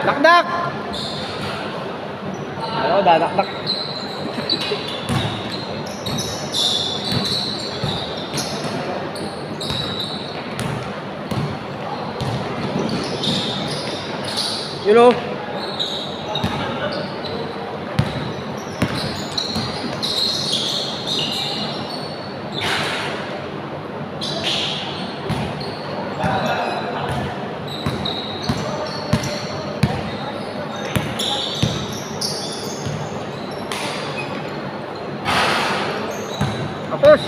Dakdak! Oo, dadakdak. You know? Tapos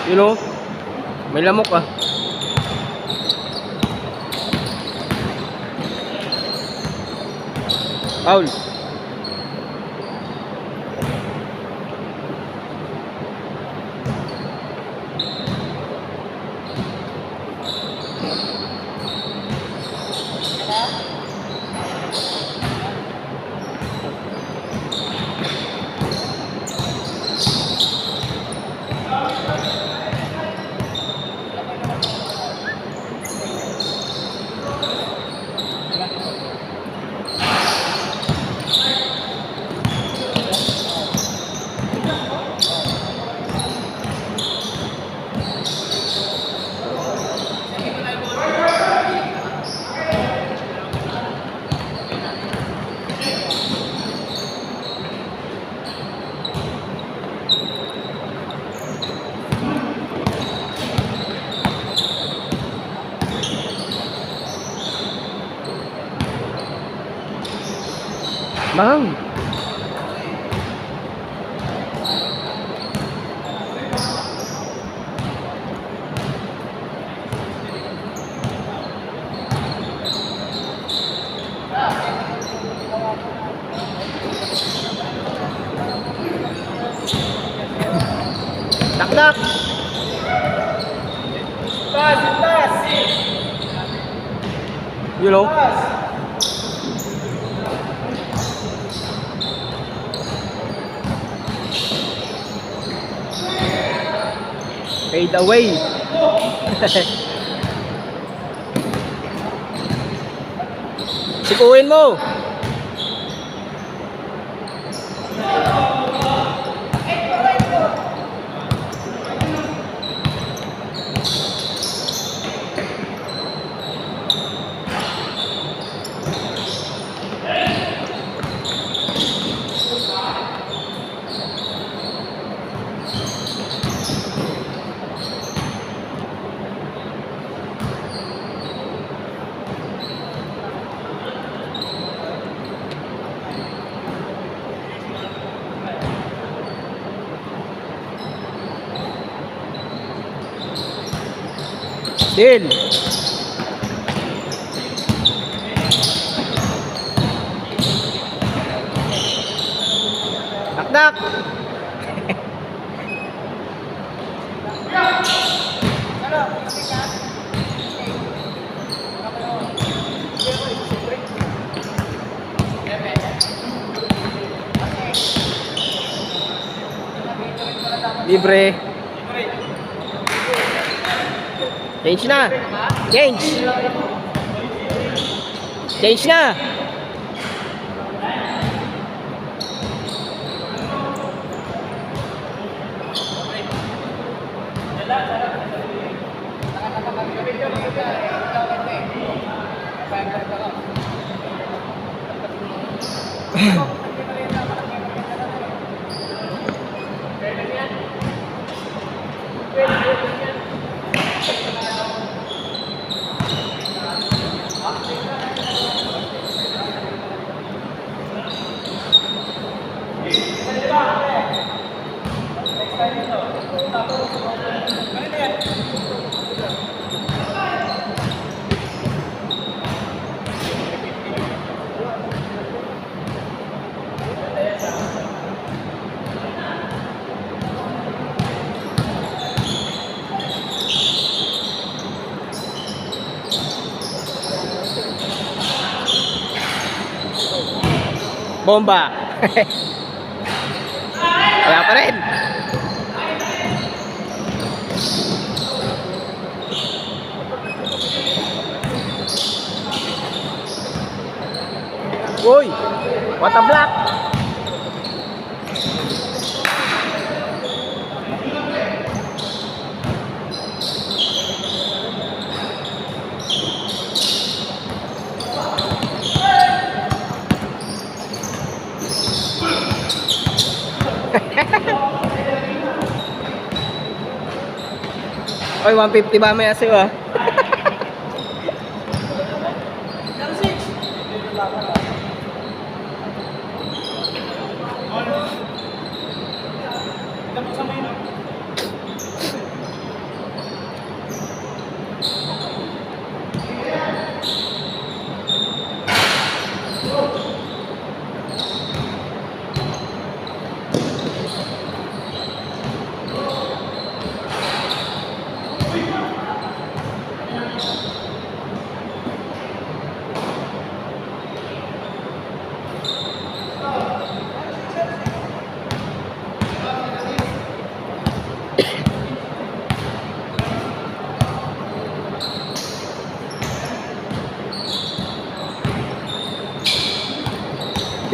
you know, may lamok ah. Paul. Bang. Dakdak. You know. Fade away. Sikuhin mo. Deal. Dakdak. Libre. Change na. Change. Change na. Bomba. Wala pa rin. Uy, what a block. Oy, 150 ba may aso ah?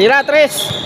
Tira, 3.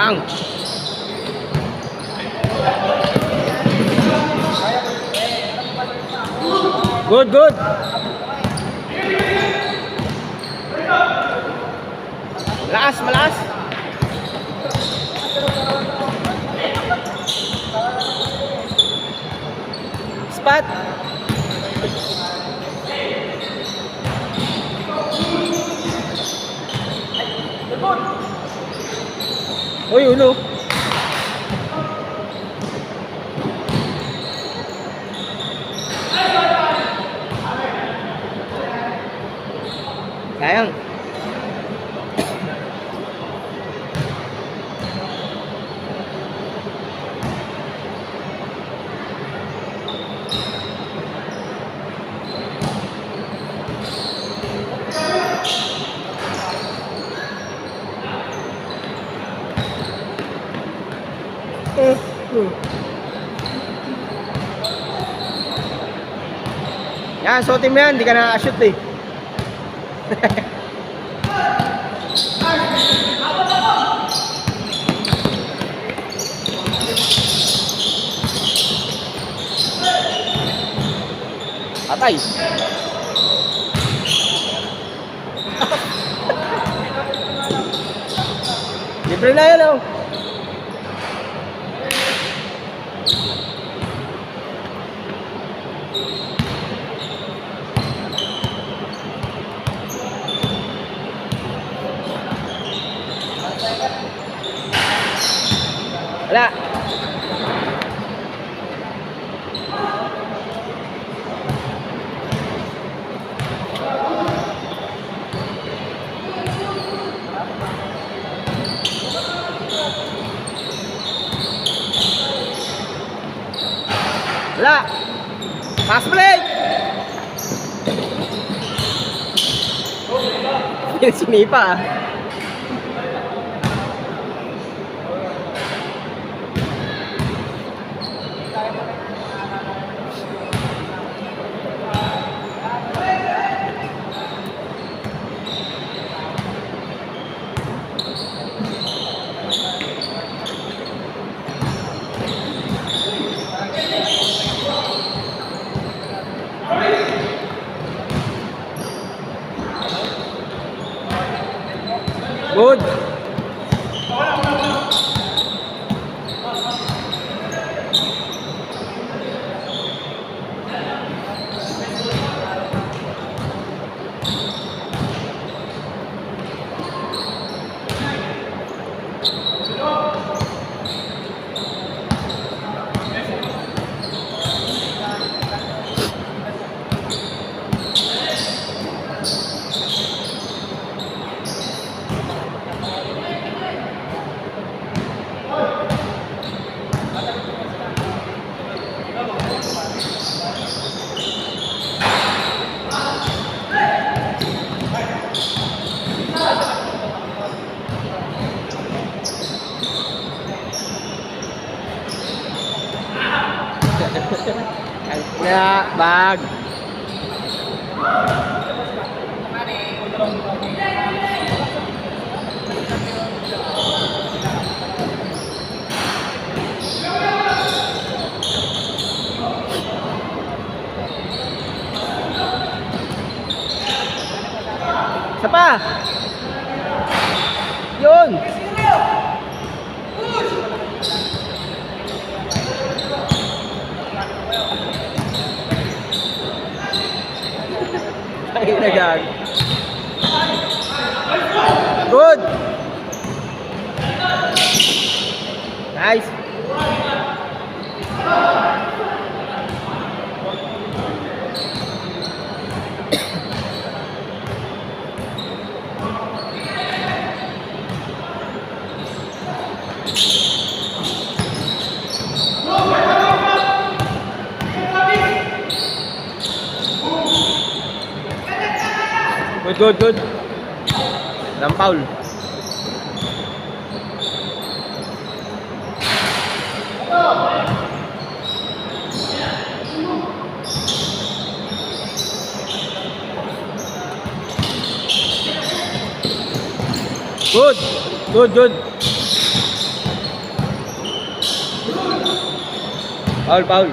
Bang! Good, good! Malakas, malakas! Spot! Uy, ulo! Sayang. Yan, suotin mo yan, hindi ka na-shoot eh. Patay. Libre na yan oh. Wala. Wala. Pass play. Sinipa ah. Good. Ya, bag. Isa pa. Yun. Ay, nagag. Good. Nice. Good, good, good. Walang foul. Good, good, good. Foul, foul.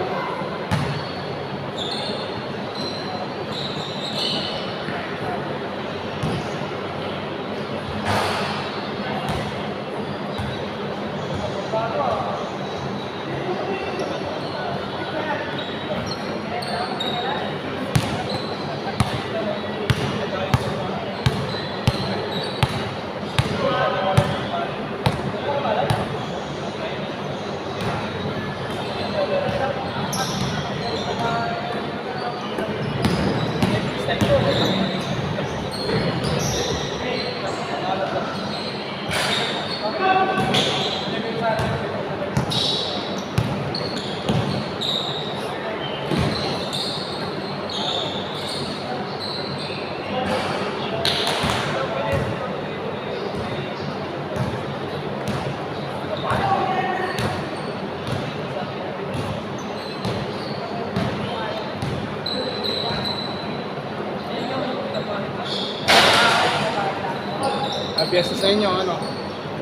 Piyesta sa inyo, ano?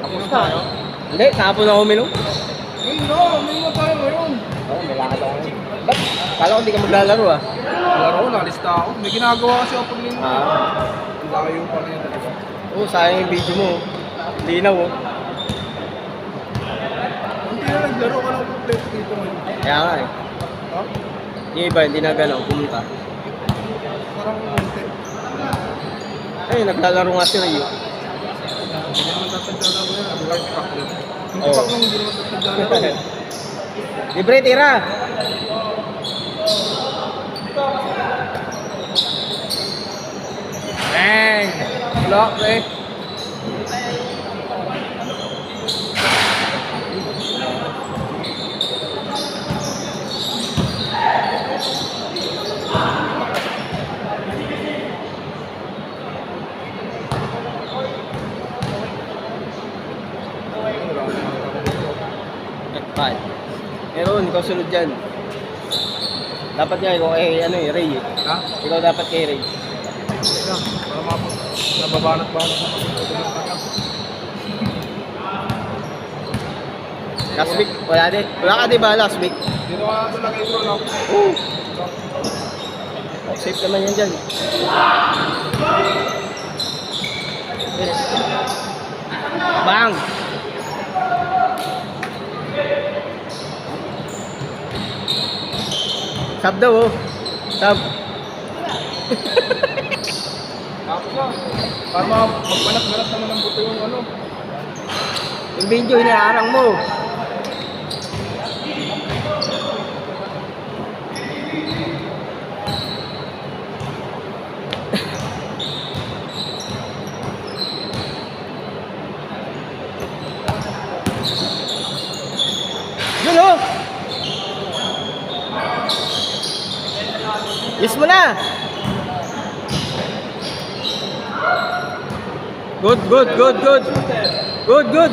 Tapos tayo? Hindi, kahapon ako uminom. Ay, no! May mo tayo ngayon. Oo, may lakad ako ngayon. Ba't? Kala ko hindi ka maglalaro ah. Laro, nalista ako. May ginagawa kasi ako pag linggo. Ah. Layo pa rin talaga. Oo, sayang yung video mo. Linaw oh. Hindi na naglaro ka lang kung play dito ngayon. Kaya nga eh. Ha? Yung iba, hindi na galaw, pumunta. Parang konti. Eh, naglalaro nga si Ray. Hindi naman tatadya na ko yan. Abi lang pick up din. Yung Oo. pick up nung hindi naman tatadya na ko eh. Libre, tira! Bang! Block eh. Bakit? Meron, ikaw sunod dyan. Dapat nga ikaw kay ano eh, Ray eh. Ha? Ikaw dapat kay Ray. Teka, para mapag... Nababanat-banat na kasi. Last week, wala din. Wala ka diba last week? Dito ka talaga ito, no? Oo. Safe naman yan dyan. Bang! Sab daw oh. Sab. Tapos na. Para magpanat-ganat naman ng buto yung ano. Yung video hinaharang mo. Yun oh. Yes mo na. Good, good, good, good. Good, good.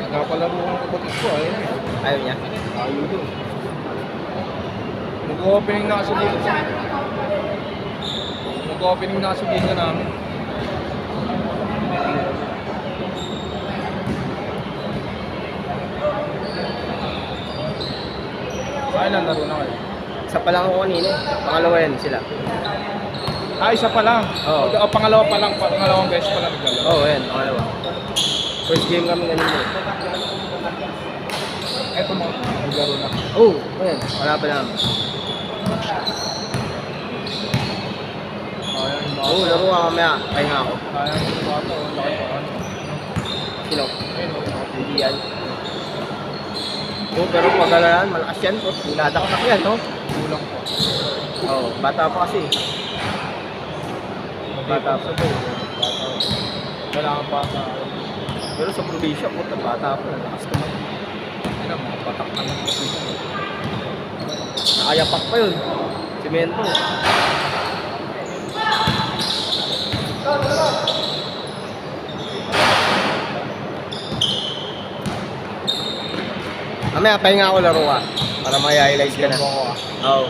Nagkapalaro ang kapatid ko, ayun eh. Ayaw niya. Ayaw doon. Nag-opening na kasi dito. Nag-opening na kasi dito namin. Saan lang laro na kayo? Isa pa lang ako kanina. Pangalawa yan sila. Ah, isa pa lang. Oo. O, pangalawa pa lang, pangalawang beses pa lang naglalaro. Oo, yan. Pangalawa. First game kami kanina. Eto mo, naglaro na. Oo, ayan. Wala pa lang. Ayan, Oo, laro ka mamaya. Pahinga ako. Ayan, yung bata, oh, laki pa ano. Sino? Ayun, oh. Hindi yan. Oo, pero pag-alalaan, malakas yan. Niladak-dak yan, no? Kulang pa. Oo, bata pa kasi. Bata pa. Wala kang bata. Pero sa probinsya, puta, bata pa. Lakas naman. Hindi na, mga patak naman kasi. Nakayapak pa yun. Semento. Mamaya, pahinga ako laro ka. Para may-highlights ka na. Ako ah. Oo.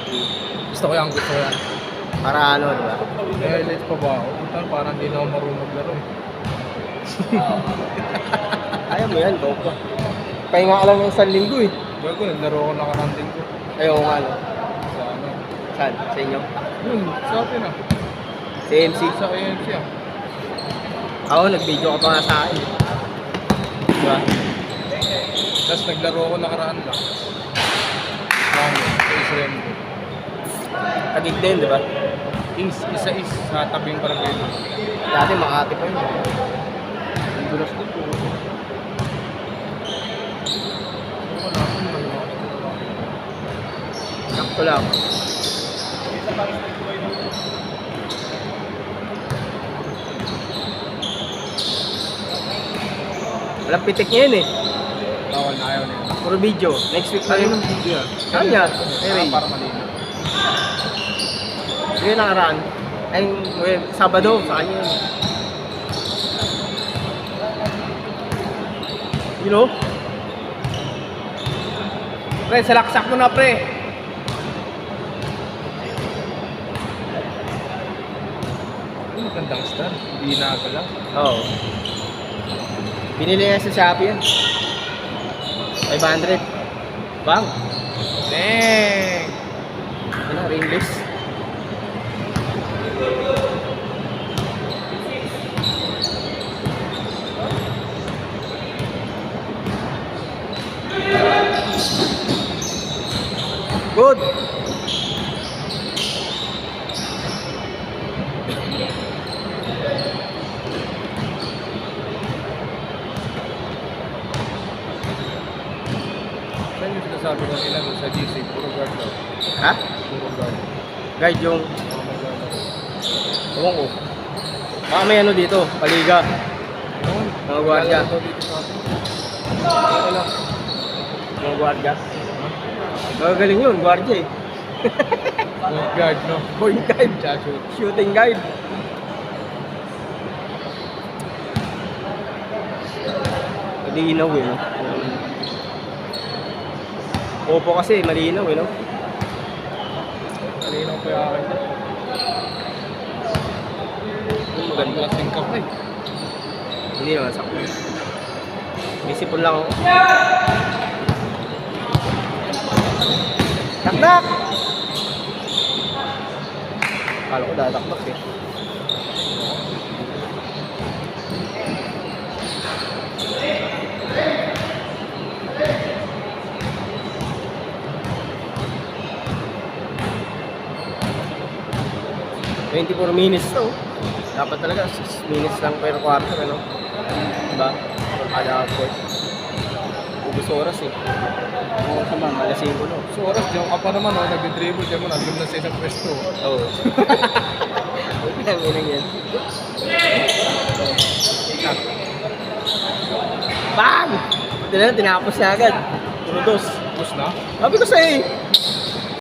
Gusto ko yan, gusto ko yan. Para ano, di ba? May highlights pa ba ako? Puta, parang hindi na ako marunong maglaro eh. Ayaw mo yan, go pa. Pahinga ka lang ng isang linggo eh. Bago, naglaro ako nakaranting ko. Ayaw nga, ano. Sa ano? Saan? Sa inyo? Yun, sa atin ah. Sa AMC? Sa AMC ah. Ako, nag-video ka pa nga sa akin. Diba? Tapos naglaro ako nakaraan lang. Kami, sa Israel. Tagig din, di ba? Isa sa tabing barangay. Dati Makati pa yun. Ang dulas din po. Wala akong malakas. Sakto lang. Walang pitik niya yun eh. Bawal na ayaw nila. Puro video. Next week na Saan yun. yung video? Saan yan? Anyway. Para malino. Yun nakaraan. Ay, Sabado, sa kanya yun. You know? Pre, salaksak mo na pre. Ay, magandang star. Hindi nagala. Oo. Binili niya sa Shopee yan. 500. Bang! Dang! Ano, ringless. Good! Saan yung sinasabi ko nila doon sa GC? Puro guard daw. Ha? Puro guard. Guide yung... Mga mag-guard. Ewan ko. Baka may ano dito, paliga. Ewan. Mga gwardiya. Wala daw dito sa atin. Okay lang. Mga gwardiya. Magagaling yun, gwardiya eh. Point guard, no? Point guide. Chachot. Shooting guide. Malinaw eh. No? Opo kasi, malinaw eh, no? Kanina ko yung akin. Yung Maganda maganda. kasing ka pre. Hindi naman sakto. Isipon lang ako. Takdak! Kala ko dadakdak eh. ...24 minutes to. Dapat talaga 6 minutes lang per quarter, ano? Diba? Kada court. Ubus oras eh. Oo, sama. Alas 5 no. So oras, diyan ka pa naman, oh, nag-dribble, diyan mo, nandun na sa isang pwesto. Oo. Ang inang yan. Bang! Ito na, tinapos niya agad. Puro dos. Tapos na? Sabi ko sa'yo eh.